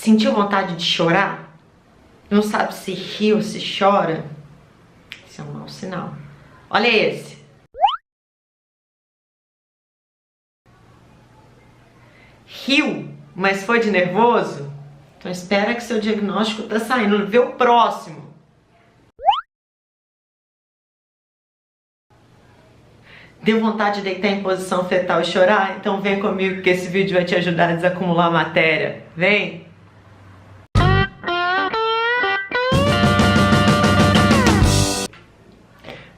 Sentiu vontade de chorar? Não sabe se ri ou se chora? Isso é um mau sinal. Olha esse. Riu, mas foi de nervoso? Então espera que seu diagnóstico tá saindo. Vê o próximo. Deu vontade de deitar em posição fetal e chorar? Então vem comigo que esse vídeo vai te ajudar a desacumular a matéria. Vem!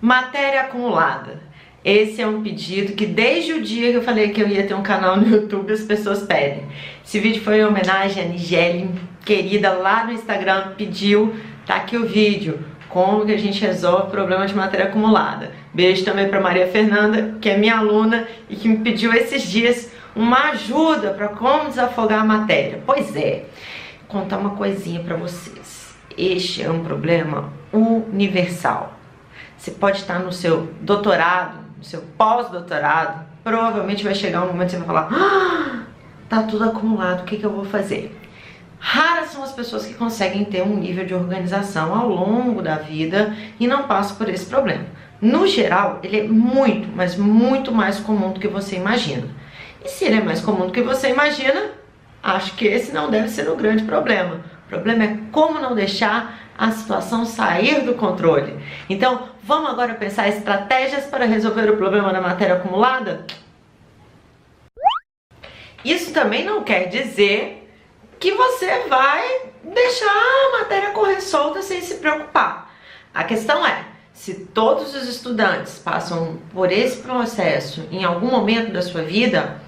Matéria acumulada. Esse é um pedido que desde o dia que eu falei que eu ia ter um canal no YouTube as pessoas pedem. Esse vídeo foi em homenagem a Nigélia, querida, lá no Instagram, pediu. Tá aqui o vídeo. Como que a gente resolve o problema de matéria acumulada. Beijo também para Maria Fernanda, que é minha aluna e que me pediu esses dias uma ajuda para como desafogar a matéria. Pois é, vou contar uma coisinha para vocês. Este é um problema universal. Você pode estar no seu doutorado, no seu pós-doutorado, provavelmente vai chegar um momento que você vai falar: ah, tá tudo acumulado, o que eu vou fazer? Raras são as pessoas que conseguem ter um nível de organização ao longo da vida e não passam por esse problema. No geral, ele é muito, mas muito mais comum do que você imagina. E se ele é mais comum do que você imagina, acho que esse não deve ser o grande problema. O problema é como não deixar a situação sair do controle. Então, vamos agora pensar estratégias para resolver o problema da matéria acumulada? Isso também não quer dizer que você vai deixar a matéria correr solta sem se preocupar. A questão é, se todos os estudantes passam por esse processo em algum momento da sua vida,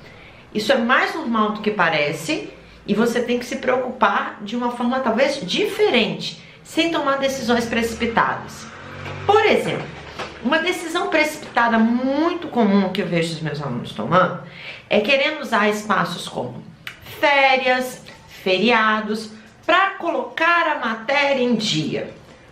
isso é mais normal do que parece e você tem que se preocupar de uma forma talvez diferente, sem tomar decisões precipitadas. Por exemplo, uma decisão precipitada muito comum que eu vejo os meus alunos tomando é querendo usar espaços como férias, feriados, para colocar a matéria em dia.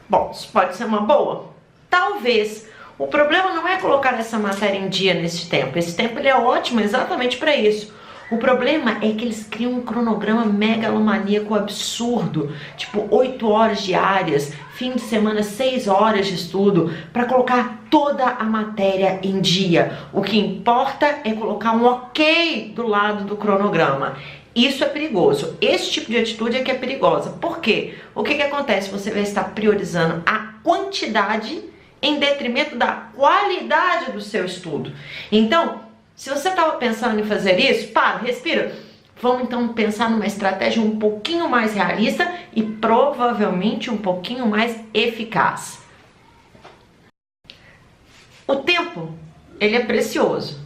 Bom, isso pode ser uma boa? Talvez. O problema não é colocar essa matéria em dia nesse tempo. Esse tempo ele é ótimo exatamente para isso. O problema é que eles criam um cronograma megalomaníaco absurdo, tipo 8 horas diárias, fim de semana 6 horas de estudo, para colocar toda a matéria em dia. O que importa é colocar um ok do lado do cronograma. Isso é perigoso. Esse tipo de atitude é que é perigosa. Por quê? O que acontece? Você vai estar priorizando a quantidade em detrimento da qualidade do seu estudo. Então, se você estava pensando em fazer isso, para, respira. Vamos então pensar numa estratégia um pouquinho mais realista e provavelmente um pouquinho mais eficaz. O tempo, ele é precioso.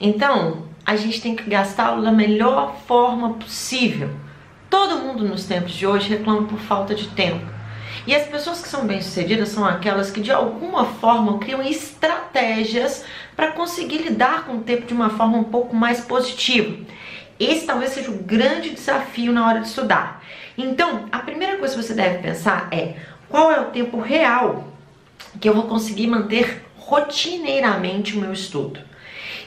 Então, a gente tem que gastá-lo da melhor forma possível. Todo mundo nos tempos de hoje reclama por falta de tempo. E as pessoas que são bem-sucedidas são aquelas que de alguma forma criam estratégias para conseguir lidar com o tempo de uma forma um pouco mais positiva. Esse talvez seja o grande desafio na hora de estudar. Então, a primeira coisa que você deve pensar é: qual é o tempo real que eu vou conseguir manter rotineiramente o meu estudo?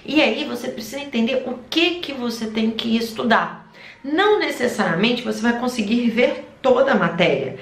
E aí você precisa entender o que você tem que estudar. Não necessariamente você vai conseguir ver toda a matéria.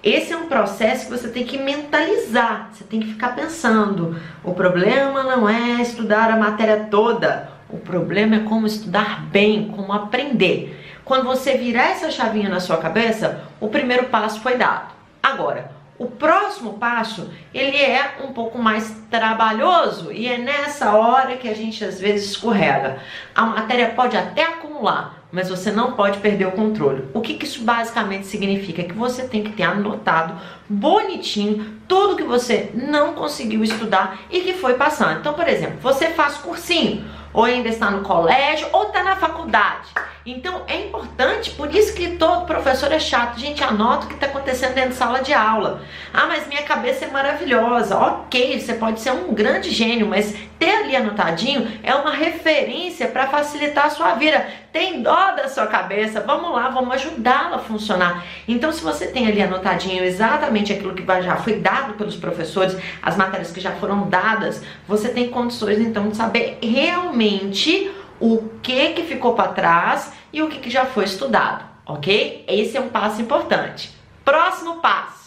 Esse é um processo que você tem que mentalizar, você tem que ficar pensando. O problema não é estudar a matéria toda, o problema é como estudar bem, como aprender. Quando você virar essa chavinha na sua cabeça, o primeiro passo foi dado. Agora, o próximo passo, ele é um pouco mais trabalhoso e é nessa hora que a gente às vezes escorrega. A matéria pode até acumular, mas você não pode perder o controle. O que isso basicamente significa? Que você tem que ter anotado bonitinho tudo que você não conseguiu estudar e que foi passando. Então, por exemplo, você faz cursinho, ou ainda está no colégio, ou está na faculdade. Então é importante, por isso que todo professor é chato. Gente, anota o que está acontecendo dentro de sala de aula. Ah, mas minha cabeça é maravilhosa. Ok, você pode ser um grande gênio, mas ter ali anotadinho é uma referência para facilitar a sua vida. Tem dó da sua cabeça, vamos lá, vamos ajudá-la a funcionar. Então, se você tem ali anotadinho exatamente aquilo que já foi dado pelos professores, as matérias que já foram dadas, você tem condições então de saber realmente o que ficou para trás e o que já foi estudado. ok? Esse é um passo importante. Próximo passo.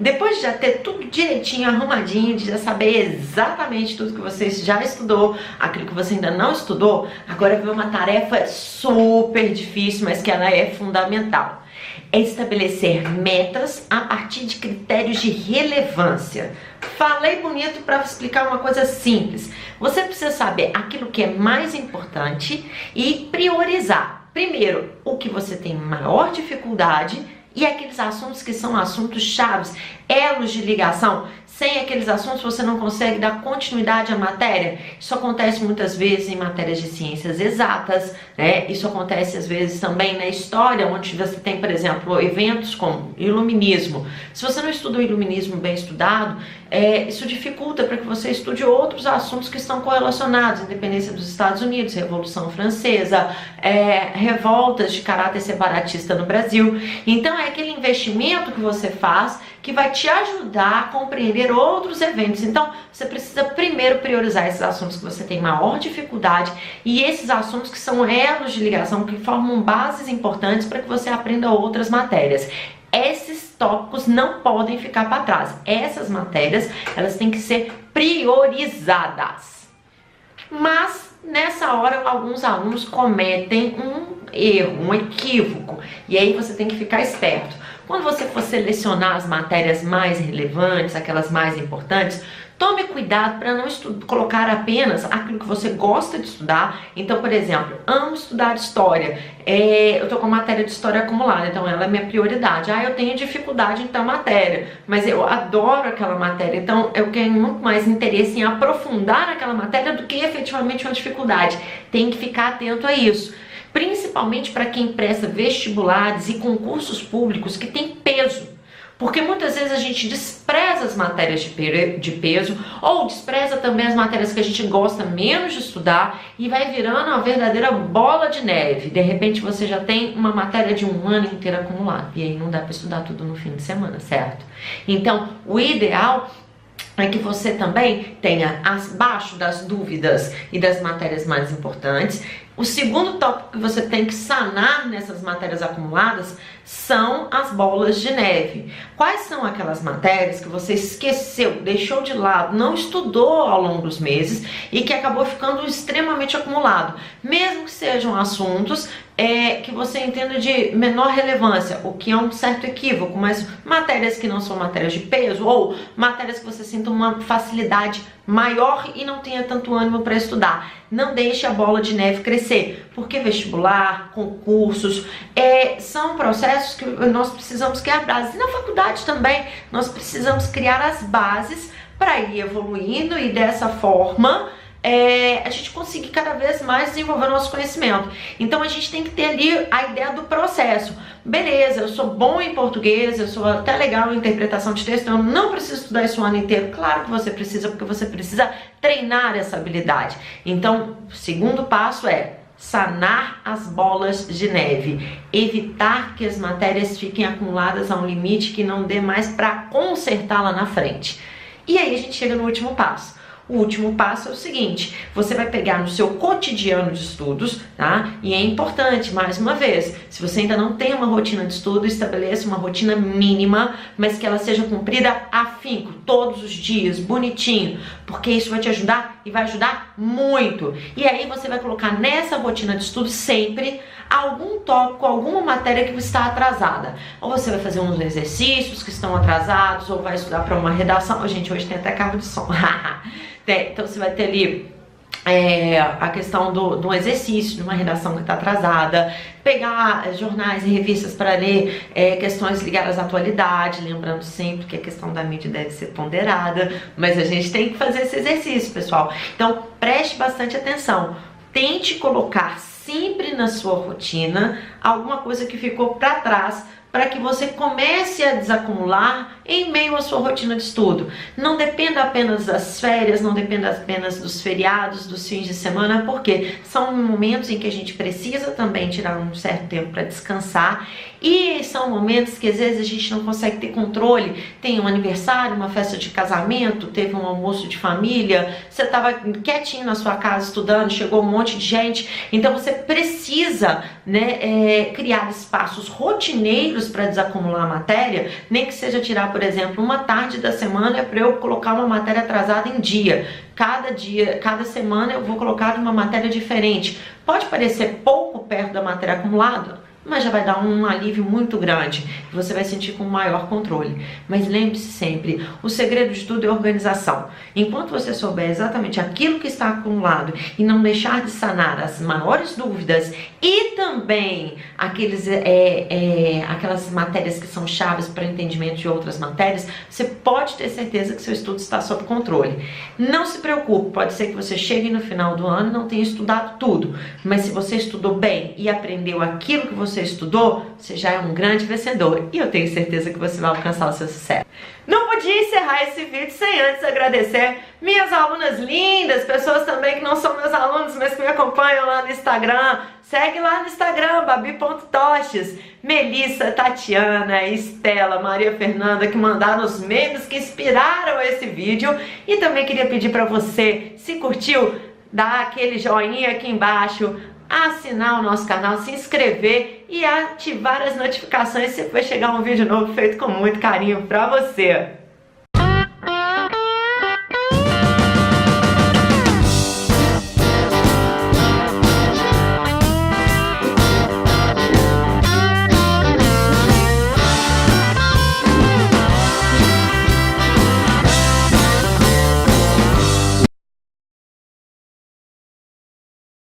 Depois de já ter tudo direitinho, arrumadinho, de já saber exatamente tudo que você já estudou, aquilo que você ainda não estudou, agora vem uma tarefa super difícil, mas que ela é fundamental. É estabelecer metas a partir de critérios de relevância. Falei bonito para explicar uma coisa simples. Você precisa saber aquilo que é mais importante e priorizar. Primeiro, o que você tem maior dificuldade e aqueles assuntos que são assuntos chaves, elos de ligação. Sem aqueles assuntos você não consegue dar continuidade à matéria. Isso acontece muitas vezes em matérias de ciências exatas, né? Isso acontece às vezes também na história, onde você tem, por exemplo, eventos como iluminismo. Se você não estuda o iluminismo bem estudado, isso dificulta para que você estude outros assuntos que estão correlacionados, independência dos Estados Unidos, Revolução Francesa, revoltas de caráter separatista no Brasil. Então é aquele investimento que você faz que vai te ajudar a compreender outros eventos. Então, você precisa primeiro priorizar esses assuntos que você tem maior dificuldade e esses assuntos que são elos de ligação, que formam bases importantes para que você aprenda outras matérias. Esses tópicos não podem ficar para trás. Essas matérias, elas têm que ser priorizadas. Mas, nessa hora, alguns alunos cometem um erro, um equívoco. E aí você tem que ficar esperto. Quando você for selecionar as matérias mais relevantes, aquelas mais importantes, tome cuidado para não colocar apenas aquilo que você gosta de estudar. Então, por exemplo, amo estudar história. Eu tô com matéria de história acumulada, então ela é minha prioridade. Eu tenho dificuldade em tal matéria, mas eu adoro aquela matéria, então eu tenho muito mais interesse em aprofundar naquela matéria do que efetivamente uma dificuldade. Tem que ficar atento a isso. Principalmente para quem presta vestibulares e concursos públicos que tem peso. Porque muitas vezes a gente despreza as matérias de peso ou despreza também as matérias que a gente gosta menos de estudar e vai virando uma verdadeira bola de neve. De repente você já tem uma matéria de um ano inteiro acumulado e aí não dá para estudar tudo no fim de semana, certo? Então, o ideal é que você também tenha abaixo das dúvidas e das matérias mais importantes. O segundo tópico que você tem que sanar nessas matérias acumuladas são as bolas de neve. Quais são aquelas matérias que você esqueceu, deixou de lado, não estudou ao longo dos meses e que acabou ficando extremamente acumulado? Mesmo que sejam assuntos que você entenda de menor relevância, o que é um certo equívoco, mas matérias que não são matérias de peso ou matérias que você sinta uma facilidade maior e não tenha tanto ânimo para estudar. Não deixe a bola de neve crescer, porque vestibular, concursos, são processos que nós precisamos criar bases. E na faculdade também, nós precisamos criar as bases para ir evoluindo e dessa forma a gente conseguir cada vez mais desenvolver nosso conhecimento. Então a gente tem que ter ali a ideia do processo. Beleza, eu sou bom em português, eu sou até legal em interpretação de texto, eu não preciso estudar isso o ano inteiro. Claro que você precisa, porque você precisa treinar essa habilidade. Então, o segundo passo é sanar as bolas de neve, evitar que as matérias fiquem acumuladas a um limite que não dê mais para consertar lá na frente. E aí a gente chega no último passo. O último passo é o seguinte: você vai pegar no seu cotidiano de estudos, tá? E é importante, mais uma vez, se você ainda não tem uma rotina de estudo, estabeleça uma rotina mínima, mas que ela seja cumprida afinco, todos os dias, bonitinho, porque isso vai te ajudar e vai ajudar muito. E aí você vai colocar nessa rotina de estudo sempre algum tópico, alguma matéria que está atrasada. Ou você vai fazer uns exercícios que estão atrasados, ou vai estudar para uma redação. Gente, hoje tem até carro de som. Então você vai ter ali a questão do exercício, de uma redação que está atrasada, pegar jornais e revistas para ler questões ligadas à atualidade, lembrando sempre que a questão da mídia deve ser ponderada, mas a gente tem que fazer esse exercício, pessoal. Então preste bastante atenção, tente colocar sempre na sua rotina alguma coisa que ficou para trás, para que você comece a desacumular em meio à sua rotina de estudo. Não dependa apenas das férias, não dependa apenas dos feriados, dos fins de semana, porque são momentos em que a gente precisa também tirar um certo tempo para descansar, e são momentos que às vezes a gente não consegue ter controle. Tem um aniversário, uma festa de casamento, teve um almoço de família, você estava quietinho na sua casa estudando, chegou um monte de gente, então você precisa né, criar espaços rotineiros para desacumular a matéria, nem que seja tirar, por exemplo, uma tarde da semana para eu colocar uma matéria atrasada em dia. Cada semana eu vou colocar uma matéria diferente. Pode parecer pouco perto da matéria acumulada, mas já vai dar um alívio muito grande. Você vai sentir com maior controle. Mas lembre-se sempre, o segredo de tudo é organização. Enquanto você souber exatamente aquilo que está acumulado e não deixar de sanar as maiores dúvidas e também aquelas matérias que são chaves para o entendimento de outras matérias, você pode ter certeza que seu estudo está sob controle. Não se preocupe, pode ser que você chegue no final do ano e não tenha estudado tudo, mas se você estudou bem e aprendeu aquilo que você estudou, você já é um grande vencedor e eu tenho certeza que você vai alcançar o seu sucesso. Não podia encerrar esse vídeo sem antes agradecer minhas alunas lindas, pessoas também que não são meus alunos, mas que me acompanham lá no Instagram. Segue lá no Instagram, babi.toches, Melissa, Tatiana, Estela, Maria Fernanda, que mandaram os memes que inspiraram esse vídeo. E também queria pedir para você, se curtiu, dar aquele joinha aqui embaixo, assinar o nosso canal, se inscrever e ativar as notificações se for chegar um vídeo novo feito com muito carinho pra você.